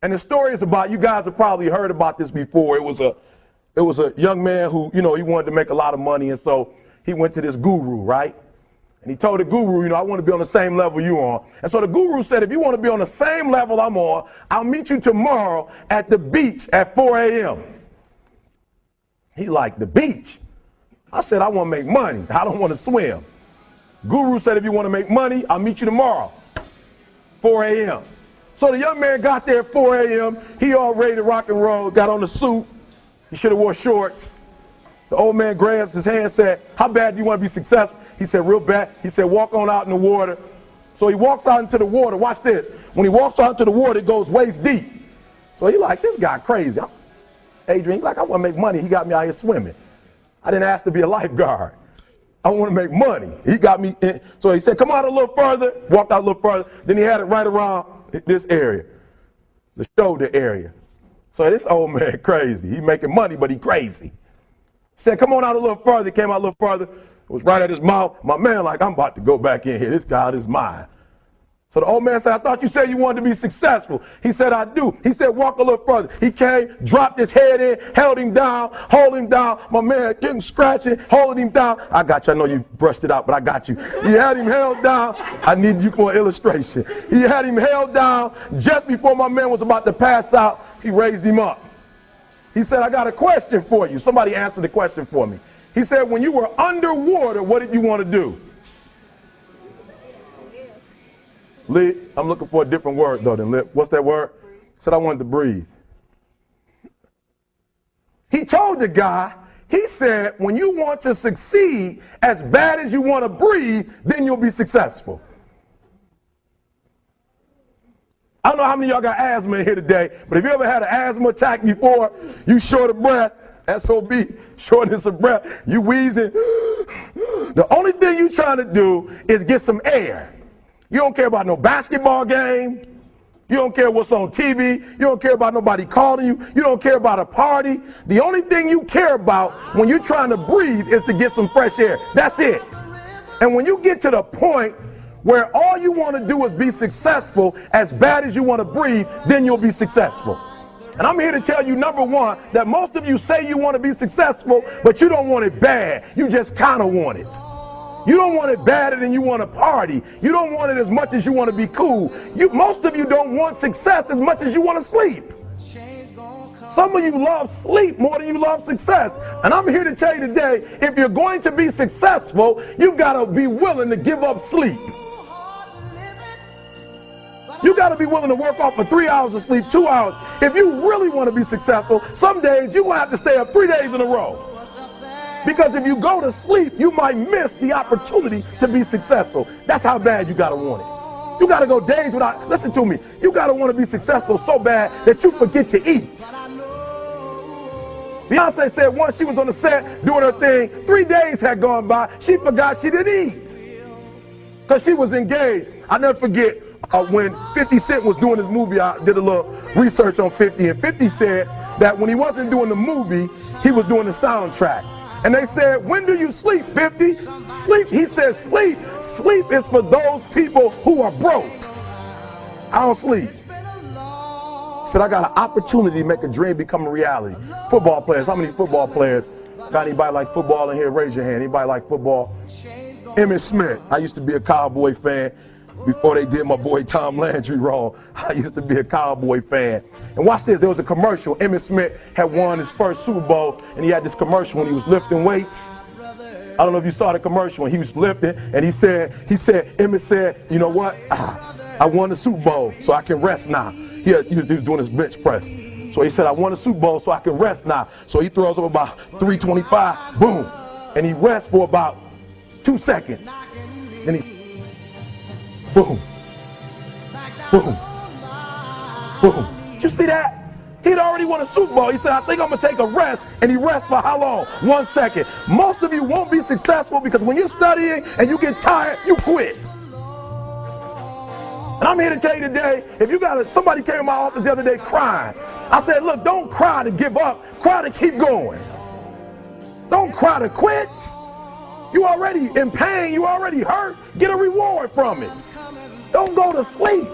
And the story is about, you guys have probably heard about this before. It was a young man who, he wanted to make a lot of money, and so he went to this guru, right? And he told the guru, I want to be on the same level you on. And so the guru said, if you want to be on the same level I'm on, I'll meet you tomorrow at the beach at 4 a.m. He like, the beach? I said, I want to make money. I don't want to swim. Guru said, if you want to make money, I'll meet you tomorrow, 4 a.m. So the young man got there at 4 a.m. He all ready to rock and roll, got on the suit. He should have wore shorts. The old man grabs his hand and said, how bad do you want to be successful? He said, real bad. He said, walk on out in the water. So he walks out into the water. Watch this. When he walks out into the water, it goes waist deep. So he like, this guy crazy. Adrian, he like, I want to make money. He got me out here swimming. I didn't ask to be a lifeguard. I want to make money. He got me in. So he said, come out a little further. Walked out a little further. Then he had it right around this area, the shoulder area. So this old man crazy. He making money, but he crazy. Said, come on out a little further. Came out a little further. It was right at his mouth. My man like, I'm about to go back in here. This guy is mine. So the old man said, I thought you said you wanted to be successful. He said, I do. He said, walk a little further. He came, dropped his head in, held him down, hold him down. My man getting scratching, holding him down. I got you. I know you brushed it out, but I got you. He had him held down. I need you for an illustration. He had him held down. Just before my man was about to pass out, he raised him up. He said, I got a question for you. Somebody answer the question for me. He said, when you were underwater, what did you want to do? Lee, I'm looking for a different word though than lip. What's that word? He said, I wanted to breathe. He told the guy, he said, when you want to succeed as bad as you want to breathe, then you'll be successful. I don't know how many of y'all got asthma in here today, but if you ever had an asthma attack before, you short of breath, SOB, shortness of breath, you wheezing. The only thing you trying to do is get some air. You don't care about no basketball game. You don't care what's on TV. You don't care about nobody calling you. You don't care about a party. The only thing you care about when you're trying to breathe is to get some fresh air. That's it. And when you get to the point where all you want to do is be successful as bad as you want to breathe, then you'll be successful. And I'm here to tell you, number one, that most of you say you want to be successful, but you don't want it bad. You just kind of want it. You don't want it badder than you want to party. You don't want it as much as you want to be cool. Most of you don't want success as much as you want to sleep. Some of you love sleep more than you love success. And I'm here to tell you today, if you're going to be successful, you've got to be willing to give up sleep. You got to be willing to work off for 3 hours of sleep, 2 hours. If you really want to be successful, some days you're going to have to stay up 3 days in a row. Because if you go to sleep, you might miss the opportunity to be successful. That's how bad you got to want it. You got to go days without, listen to me, you got to want to be successful so bad that you forget to eat. Beyonce said once she was on the set doing her thing, 3 days had gone by, she forgot she didn't eat. Because she was engaged. I'll never forget when 50 Cent was doing his movie, I did a little research on 50, and 50 said that when he wasn't doing the movie, he was doing the soundtrack. And they said, when do you sleep, 50? Sleep, he said, sleep. Sleep is for those people who are broke. I don't sleep. He said, I got an opportunity to make a dream become a reality. Football players, how many football players? Got anybody like football in here? Raise your hand. Anybody like football? Emmitt Smith. I used to be a Cowboy fan. Before they did my boy Tom Landry wrong, I used to be a Cowboy fan. And watch this, there was a commercial. Emmitt Smith had won his first Super Bowl, and he had this commercial when he was lifting weights. I don't know if you saw the commercial when he was lifting, and he said, Emmitt said, you know what? I won the Super Bowl, so I can rest now. He was doing his bench press. So he said, I won the Super Bowl, so I can rest now. So he throws up about 325, boom. And he rests for about 2 seconds. Then he boom, boom, boom. Did you see that? He'd already won a Super Bowl. He said, I think I'm going to take a rest. And he rests for how long? 1 second. Most of you won't be successful because when you're studying and you get tired, you quit. And I'm here to tell you today, if you got somebody came in my office the other day crying. I said, look, don't cry to give up. Cry to keep going. Don't cry to quit. You already in pain, you already hurt, get a reward from it. Don't go to sleep.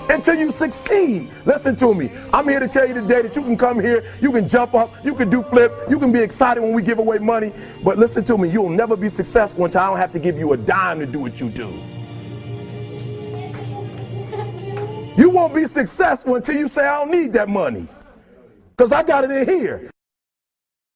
until you succeed. Listen to me. I'm here to tell you today that you can come here, you can jump up, you can do flips, you can be excited when we give away money. But listen to me, you'll never be successful until I don't have to give you a dime to do what you do. You won't be successful until you say, I don't need that money, because I got it in here.